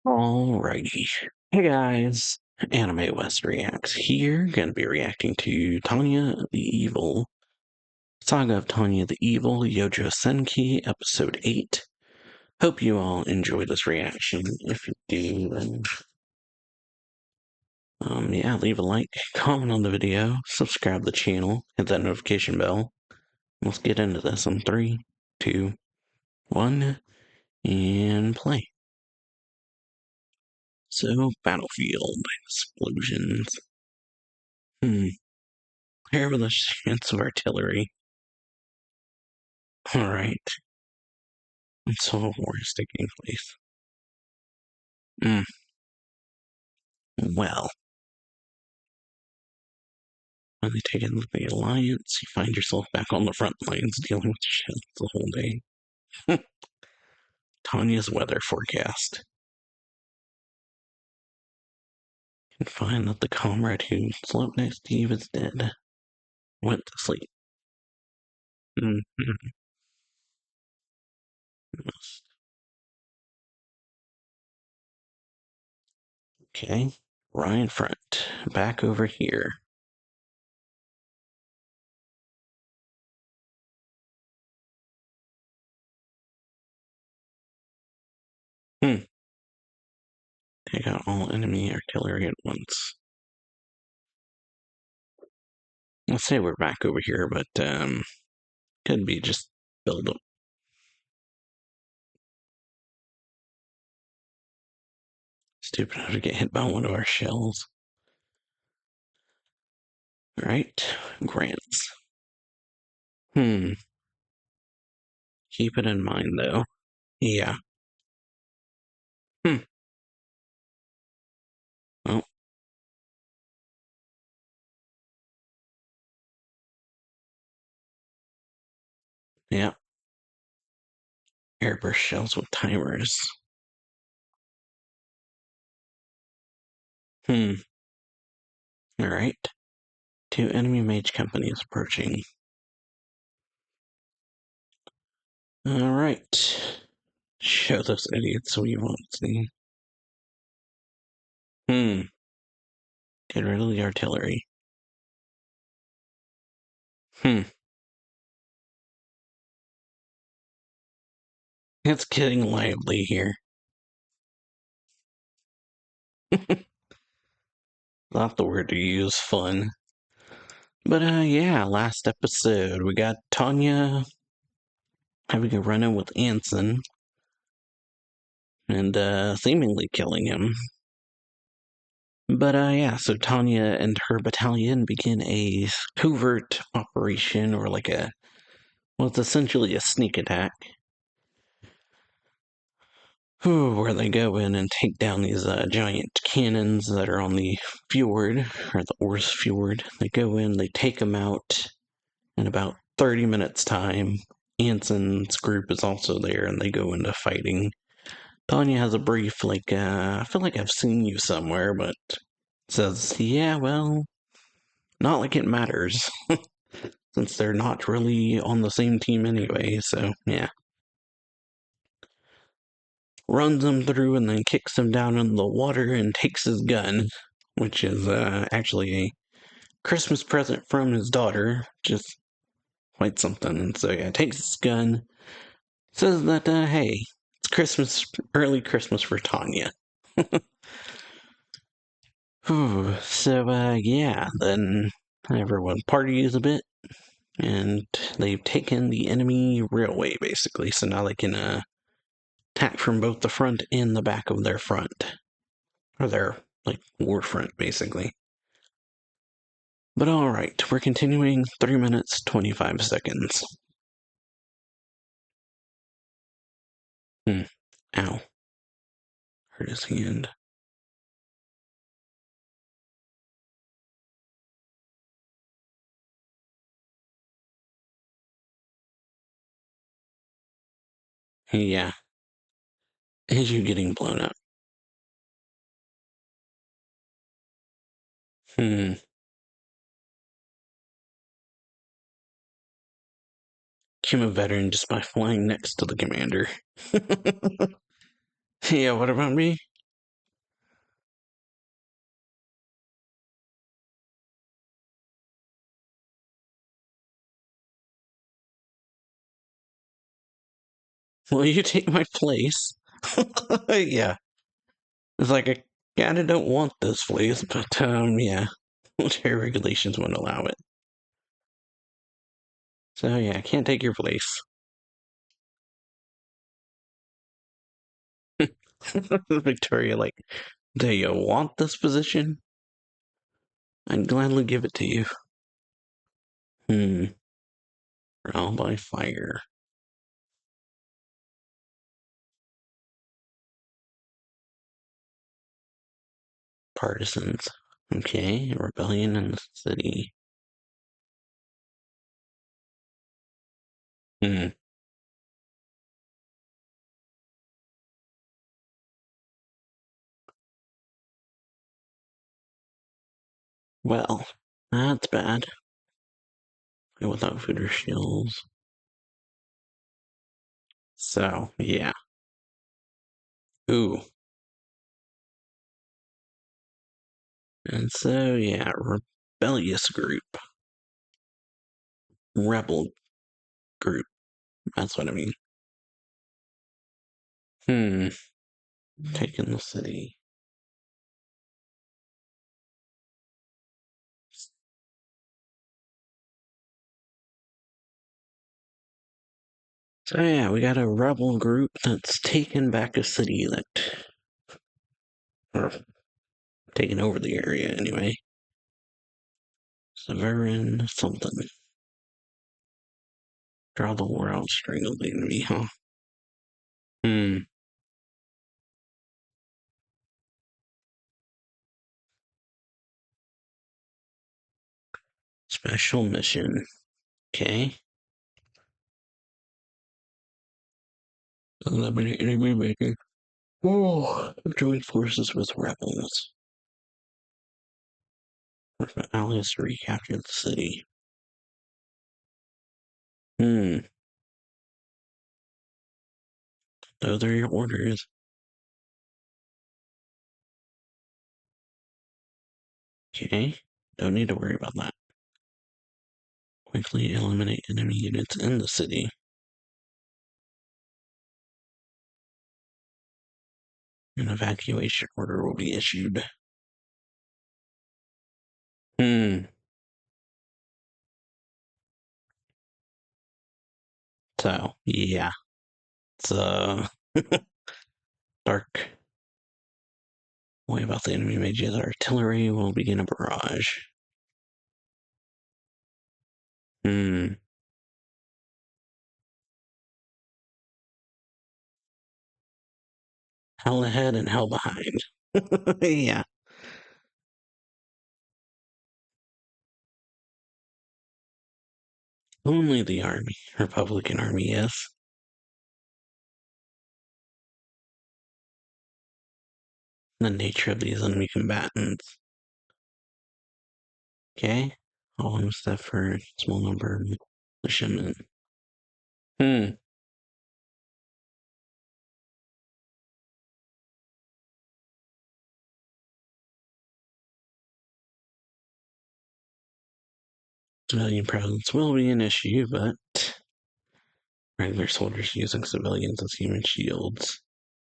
Alrighty. Hey guys, AnimeWestReacts here, gonna be reacting to Tanya the Evil, Saga of Tanya the Evil, Yojo Senki, Episode 8. Hope you all enjoy this reaction. If you do, then, yeah, leave a like, comment on the video, subscribe to the channel, hit that notification bell. Let's get into this in 3, 2, 1, and play. So, battlefield, explosions. Here with a chance of artillery. Alright. So war is taking place. Well. When they take in the alliance, you find yourself back on the front lines dealing with shit the whole day. Tanya's weather forecast. You can find that the comrade who slept next to you is dead. Went to sleep. Okay. Ryan front. Back over here. Take out all enemy artillery at once. Let's say we're back over here, but could be just build up. Stupid how to get hit by one of our shells. Right, grants. Keep it in mind, though. Yeah. Oh. Yeah. Airburst shells with timers. Alright. 2 enemy mage companies approaching. Alright. Show those idiots what you want to see. Get rid of the artillery. It's getting lively here. Not the word to use, fun. But, yeah, last episode, we got Tanya having a run-in with Anson, and, seemingly killing him. But, yeah, so Tanya and her battalion begin a covert operation, or like a, well, it's essentially a sneak attack. Where they go in and take down these giant cannons that are on the fjord, or the Ors Fjord. They go in, they take them out in about 30 minutes' time. Anson's group is also there, and they go into fighting. Tanya has a brief, like, I feel like I've seen you somewhere, but says, yeah, well, not like it matters, since they're not really on the same team anyway, so, yeah. Runs him through and then kicks him down in the water and takes his gun, which is actually a Christmas present from his daughter, just quite something. And so, yeah, takes his gun, says that, hey, it's Christmas, early Christmas for Tanya. So, yeah, then everyone parties a bit, and they've taken the enemy railway, basically, so now they can attack from both the front and the back of their front. Or their, like, war front, basically. But alright, we're continuing 3 minutes, 25 seconds. Ow. Hurt his hand. Yeah. Is you getting blown up? Kill a veteran just by flying next to the commander. Yeah, what about me? Will you take my place? Yeah. It's like I kinda don't want this place, but yeah. Military regulations won't allow it. So yeah, I can't take your place. Victoria, like, do you want this position? I'd gladly give it to you. Hmm. Trial by fire. Partisans. Okay, rebellion in the city. Hmm. Well, that's bad. Without food or shields. So, yeah. Ooh. And so, yeah, rebellious group. Rebel group. That's what I mean. Hmm. Taking the city. So, yeah, we got a rebel group that's taken back a city that. Or taken over the area anyway. Severin something. Draw the war out, strangle the enemy, huh? Hmm. Special mission. Okay. Eliminate enemy making. Oh, join forces with rebels. Allies to recapture the city. Hmm. Those are your orders. Okay. Don't need to worry about that. Quickly eliminate enemy units in the city. An evacuation order will be issued. Hmm. So, yeah. It's, dark. Way about the enemy mages. Artillery will begin a barrage. Hmm. Hell ahead and hell behind. Yeah. Only the army. Republican army, yes. The nature of these enemy combatants. Okay. All except for a small number of militiamen. Hmm. Civilian presence will be an issue, but regular soldiers using civilians as human shields.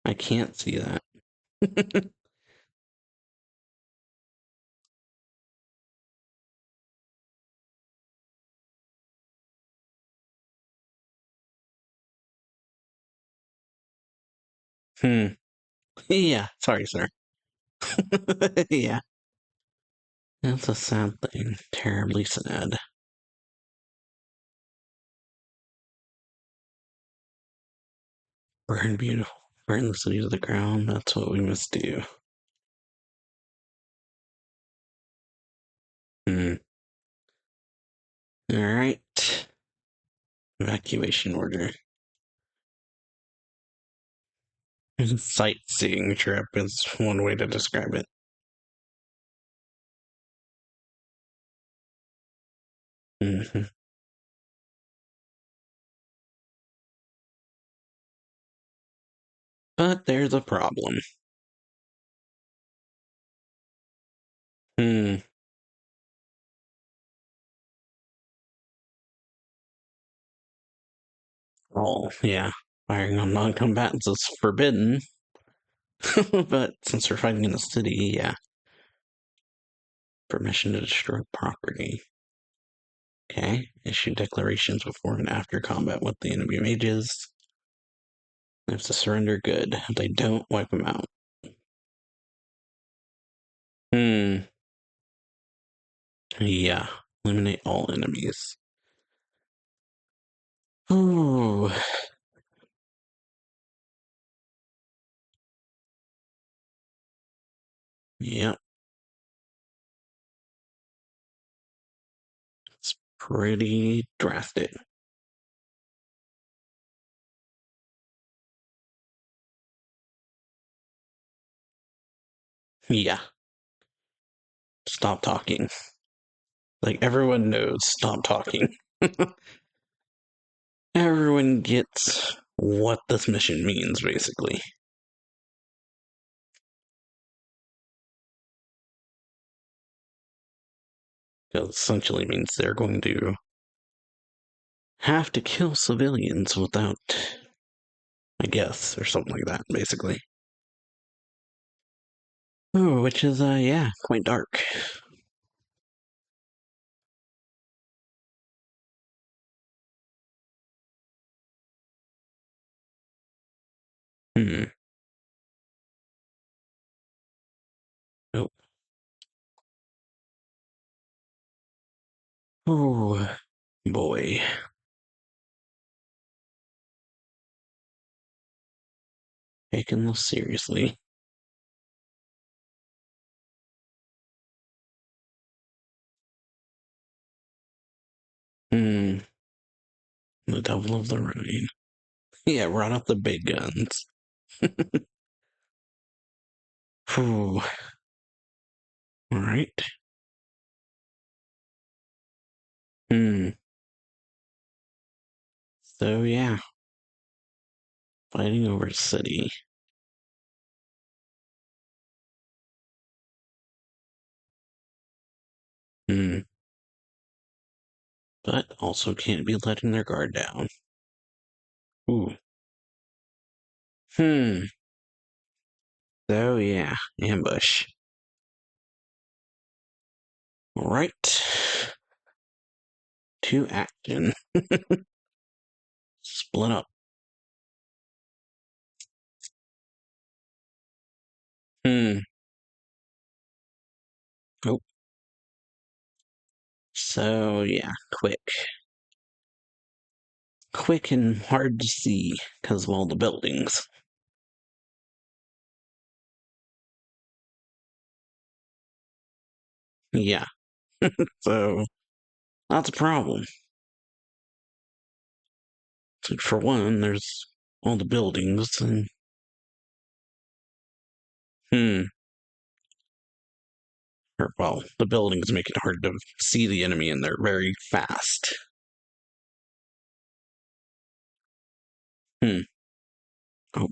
I can't see that. Hmm. Yeah. Sorry, sir. Yeah. That's a sad thing. Terribly sad. Burn beautiful. Burn the city to the ground. That's what we must do. Hmm. All right. Evacuation order. Sightseeing trip is one way to describe it. Hmm. But there's a problem. Hmm. Oh, yeah. Firing on non-combatants is forbidden. But since we're fighting in a city, yeah. Permission to destroy property. Okay. Issue declarations before and after combat with the enemy mages. If to surrender, good. If they don't, wipe them out. Yeah. Eliminate all enemies. Ooh. Yep. It's pretty drastic. Yeah. Stop talking. Like, everyone knows, stop talking. Everyone gets what this mission means, basically. Because essentially means they're going to have to kill civilians without, I guess, or something like that, basically. Ooh, which is, yeah, quite dark. Hmm. Nope. Oh, boy. Taking this seriously. Hmm. The Devil of the Rain. Yeah, run up the big guns. Whew. Alright. Hmm. So, yeah. Fighting over city. Hmm. But also can't be letting their guard down. Ooh. Hmm. So, yeah. Ambush. Alright. To action. Split up. Hmm. Oh. So, yeah. Quick. Quick and hard to see because of all the buildings. Yeah. So, that's a problem. So for one, there's all the buildings and hmm. Or, well, the buildings make it hard to see the enemy and they're very fast. Hmm. Oh,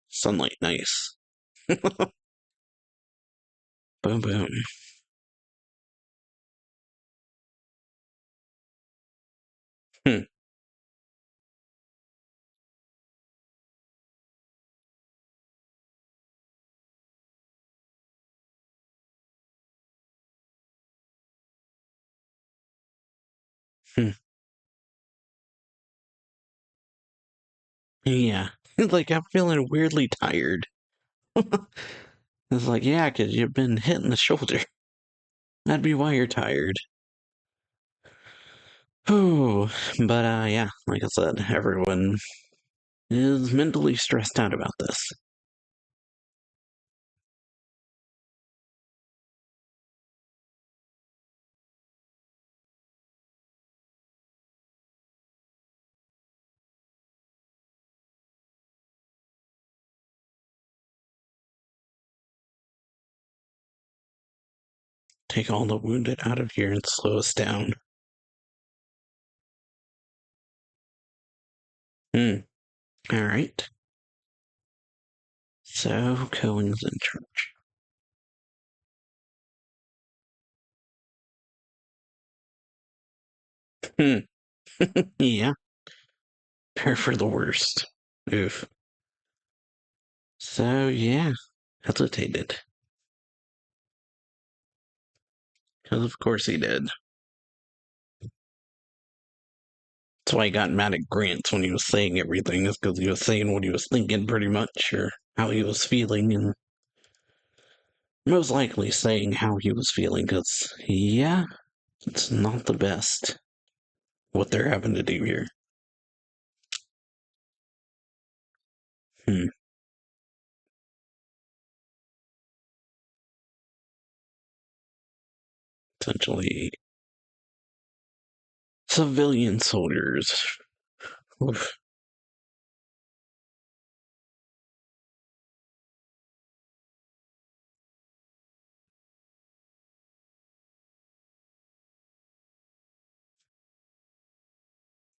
sunlight, nice. Boom, boom. Hmm. Hmm. Yeah. It's like I'm feeling weirdly tired. It's like, yeah, because you've been hit in the shoulder. That'd be why you're tired. Oh, but yeah, like I said, everyone is mentally stressed out about this. Take all the wounded out of here and slow us down. Hmm. All right. So Cohen's in charge. Hmm. Yeah. Prepare for the worst. Oof. So, yeah, that's what they did. Because of course he did. That's why he got mad at Grant when he was saying everything, is because he was saying what he was thinking pretty much, or how he was feeling, and most likely saying how he was feeling, because, yeah, it's not the best what they're having to do here. Hmm. Essentially, civilian soldiers. Oof.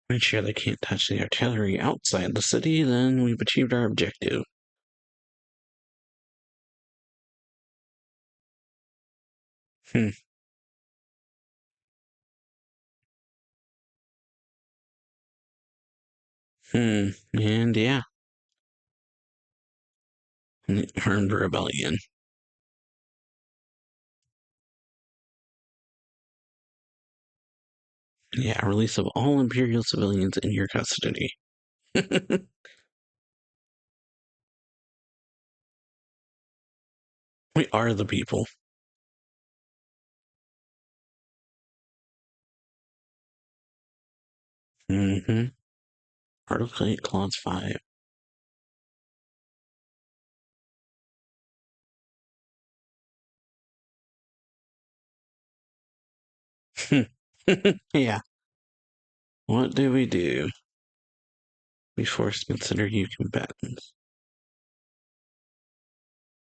Make sure they can't touch the artillery outside the city, then we've achieved our objective. Hmm. And yeah, armed rebellion. Yeah, release of all Imperial civilians in your custody. We are the people. Mm-hmm. Article 8, Clause 5. Yeah. What do? We force to consider you combatants.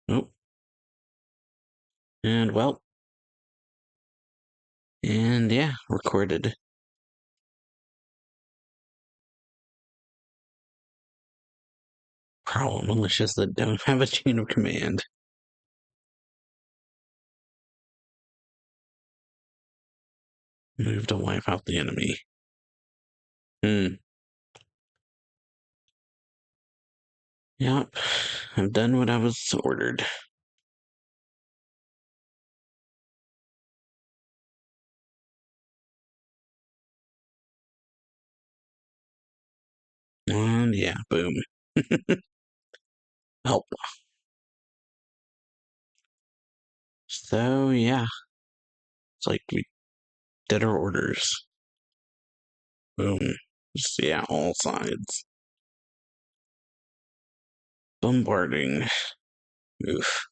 Oh, and well, and yeah, recorded. Problem militias that don't have a chain of command. Move to wipe out the enemy. Hmm. Yep. I've done what I was ordered. And yeah, boom. Help. So yeah, it's like we did our orders. Boom. Just, yeah, all sides. Bombarding. Oof.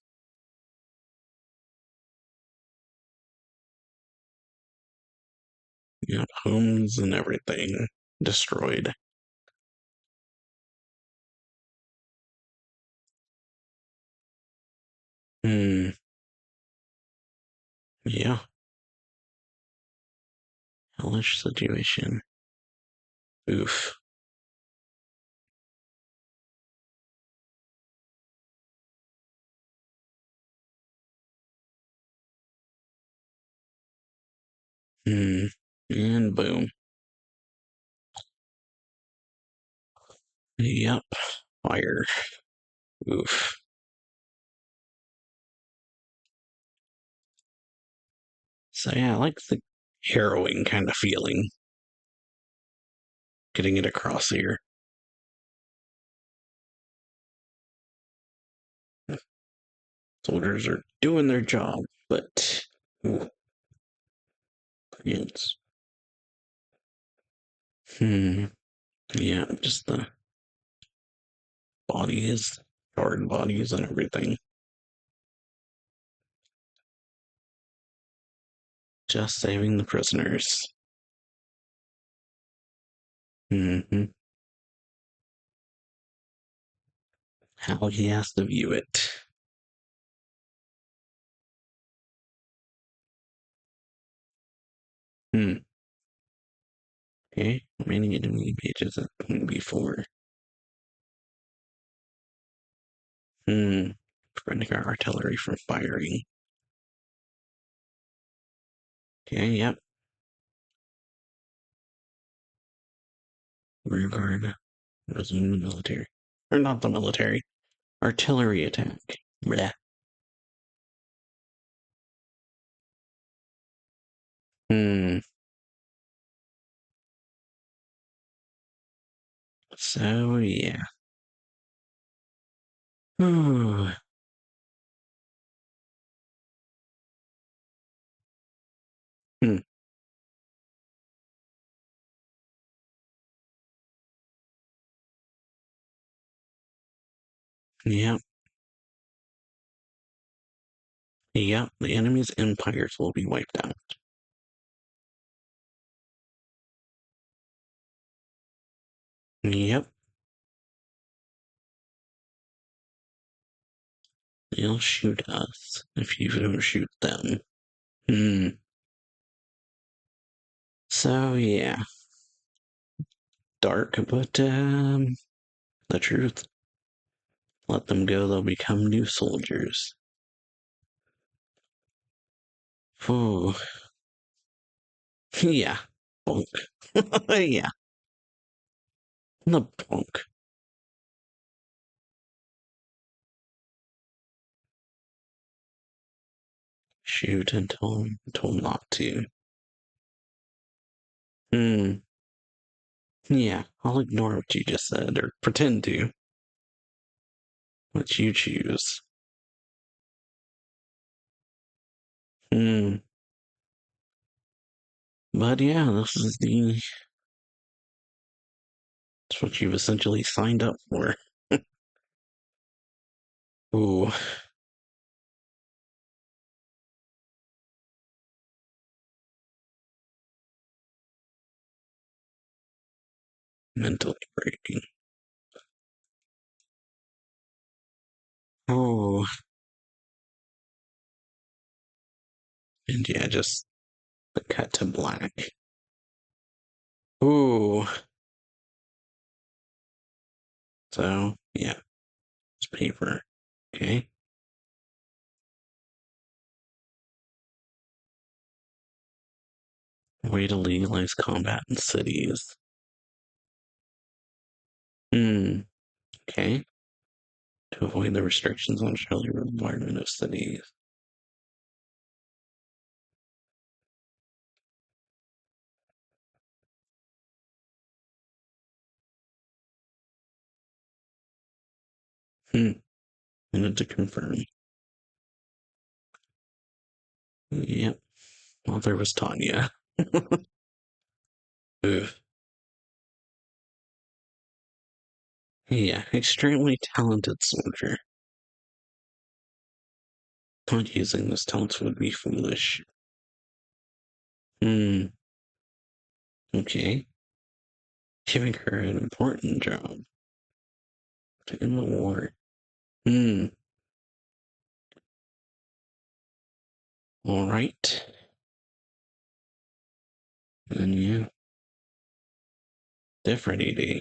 Yep, homes and everything destroyed. Hmm. Yeah. Hellish situation. Oof. Hmm. And boom. Yep. Fire. Oof. So yeah, I like the harrowing kind of feeling. Getting it across here. Soldiers are doing their job, but ooh, it's yeah, just the bodies, charred bodies and everything. Just saving the prisoners. Hmm. How he has to view it. Hmm. Okay, remaining enemy pages at point B4. Preventing our artillery from firing. Okay, yep. Rear guard. It was in the military. Or not the military. Artillery attack. Bleh. Hmm. So, yeah. Ooh. Hmm. Yep. Yep. The enemy's empires will be wiped out. Yep. They'll shoot us if you don't shoot them. Hmm. So, yeah. Dark, but, the truth. Let them go, they'll become new soldiers. Ooh. Yeah. Bonk. Yeah. The bonk. Shoot and tell 'em not to. Hmm. Yeah, I'll ignore what you just said, or pretend to. What you choose. Hmm. But yeah, that's what you've essentially signed up for. Ooh, mentally breaking. Oh, and yeah, just the cut to black. Ooh, so yeah, it's paper. Okay. Way to legalize combat in cities. Hmm. Okay. To avoid the restrictions on shelter environment of cities. Hmm. Minute to confirm. Yep. Well, there was Tanya. Ugh. Yeah, extremely talented soldier. Not using this talent would be foolish. Hmm. Okay. Giving her an important job in the war. Hmm. All right. And yeah, different ED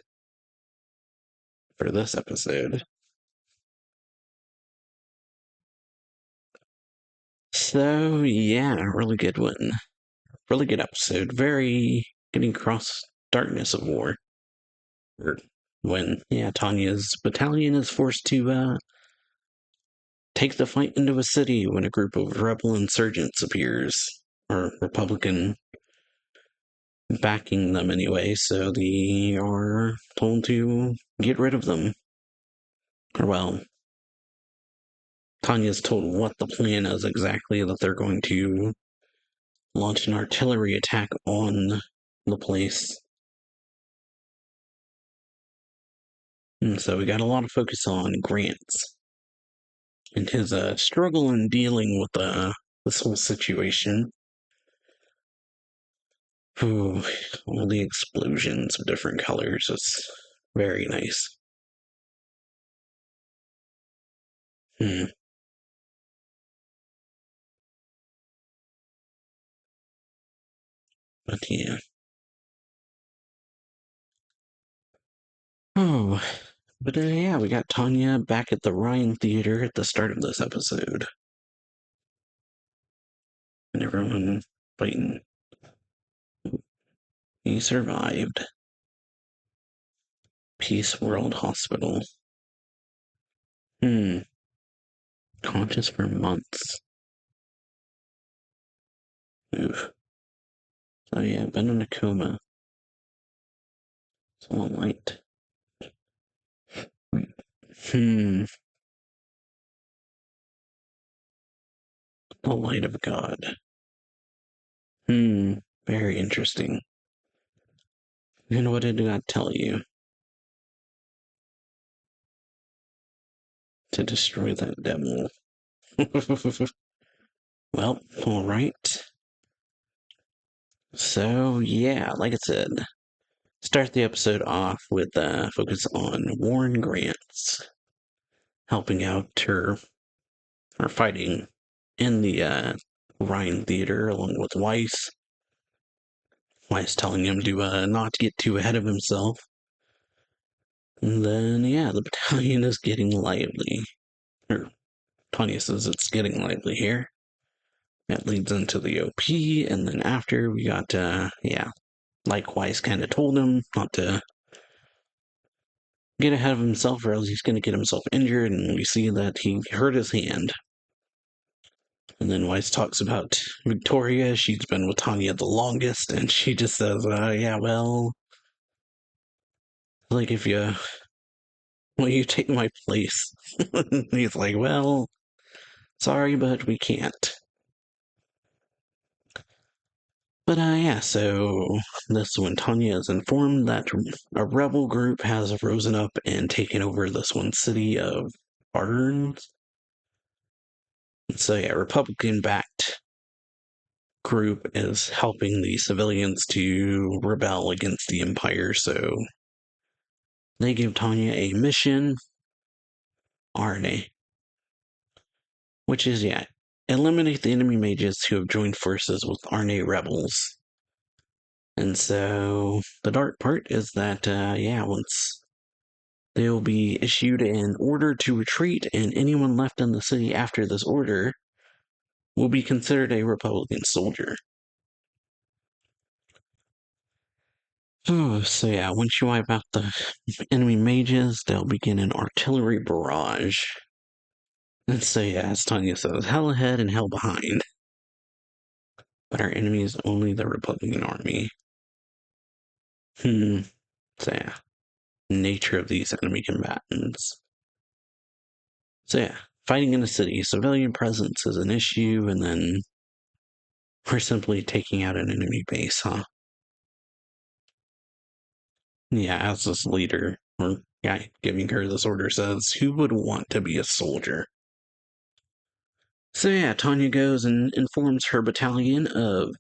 for this episode. So yeah, really good one. Really good episode. Very getting across darkness of war. Or when yeah, Tanya's battalion is forced to take the fight into a city when a group of rebel insurgents appears, or Republican backing them anyway, so they are told to get rid of them. Or, well, Tanya's told what the plan is exactly, that they're going to launch an artillery attack on the place. And so we got a lot of focus on Grant's and his struggle in dealing with this whole situation. Ooh, all the explosions of different colors. It's very nice. Hmm. But yeah. Oh, but yeah, we got Tanya back at the Ryan Theater at the start of this episode. And everyone fighting. He survived. Peace World Hospital. Conscious for months. Oof. So yeah, been in a coma. Someone light. The light of God. Very interesting. And what did God tell you? To destroy that devil. Well, alright. So, yeah, like I said, start the episode off with focus on Warren Grants helping out her, or fighting in the Rhine Theater along with Weiss. Weiss telling him to not get too ahead of himself. And then, yeah, the battalion is getting lively. Or, Tanya says it's getting lively here. That leads into the OP, and then after, we got, likewise kind of told him not to get ahead of himself or else he's going to get himself injured, and we see that he hurt his hand. And then Weiss talks about Victoria. She's been with Tanya the longest, and she just says, yeah, well, like if you, will you take my place? He's like, well, sorry, but we can't. But yeah, so this when Tanya is informed that a rebel group has risen up and taken over this one city of Barnes. So yeah, Republican-backed group is helping the civilians to rebel against the Empire, so they give Tanya a mission, Arne, which is, yeah, eliminate the enemy mages who have joined forces with Arne rebels. And so the dark part is that, once they will be issued an order to retreat, and anyone left in the city after this order will be considered a Republican soldier. So yeah, once you wipe out the enemy mages, they'll begin an artillery barrage. And so yeah, as Tanya says, hell ahead and hell behind. But our enemy is only the Republican army. So yeah, nature of these enemy combatants. So yeah, fighting in a city, civilian presence is an issue, and then we're simply taking out an enemy base, huh? Yeah, as this leader, or guy giving her this order says, who would want to be a soldier? So yeah, Tanya goes and informs her battalion of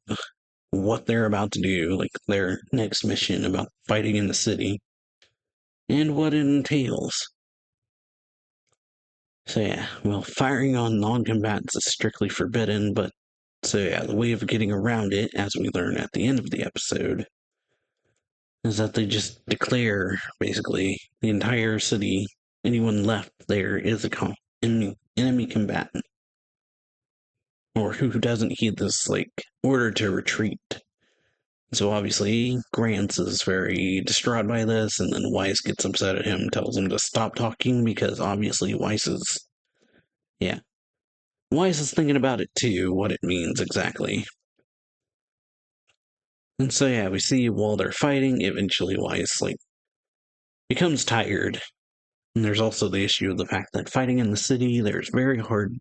what they're about to do, like their next mission about fighting in the city, and what it entails. So yeah, well, firing on non-combatants is strictly forbidden, but so yeah, the way of getting around it, as we learn at the end of the episode, is that they just declare, basically, the entire city, anyone left there is a enemy combatant, or who doesn't heed this, like, order to retreat. So obviously, Grants is very distraught by this, and then Weiss gets upset at him, tells him to stop talking, because obviously Weiss is, yeah. Weiss is thinking about it too, what it means exactly. And so yeah, we see while they're fighting, eventually Weiss, like, becomes tired. And there's also the issue of the fact that fighting in the city, there's very hard.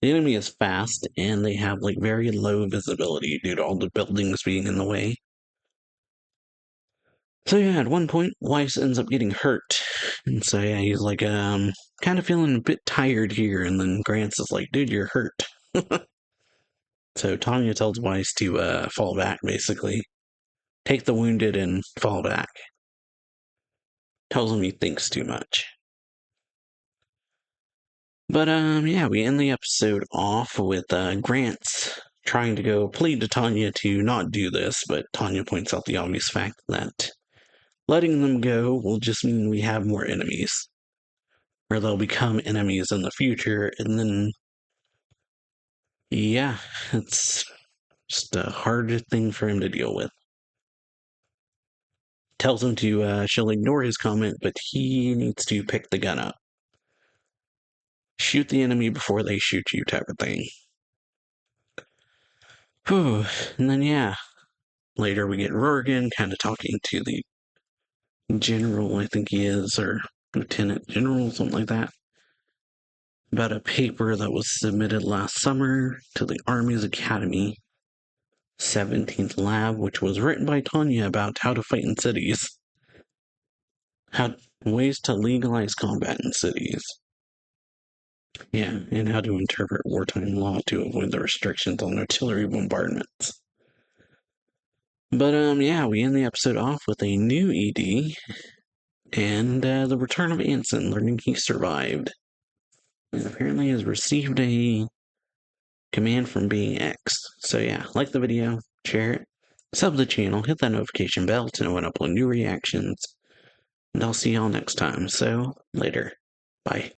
The enemy is fast, and they have, like, very low visibility due to all the buildings being in the way. So yeah, at one point, Weiss ends up getting hurt. And so yeah, he's like, kind of feeling a bit tired here. And then Grants is like, dude, you're hurt. So Tanya tells Weiss to fall back, basically. Take the wounded and fall back. Tells him he thinks too much. But, yeah, we end the episode off with Grants trying to go plead to Tanya to not do this, but Tanya points out the obvious fact that letting them go will just mean we have more enemies. Or they'll become enemies in the future, and then, yeah, it's just a hard thing for him to deal with. tells him to, she'll ignore his comment, but he needs to pick the gun up. Shoot the enemy before they shoot you type of thing. Whew. And then, yeah. Later we get Rorgan kind of talking to the general, I think he is, or lieutenant general, something like that, about a paper that was submitted last summer to the Army's Academy 17th Lab, which was written by Tanya about how to fight in cities. Ways to legalize combat in cities. Yeah, and how to interpret wartime law to avoid the restrictions on artillery bombardments. But, yeah, we end the episode off with a new ED, and the return of Anson, learning he survived. And apparently has received a command from being X. So yeah, like the video, share it, sub to the channel, hit that notification bell to know when I upload new reactions, and I'll see y'all next time. So, later. Bye.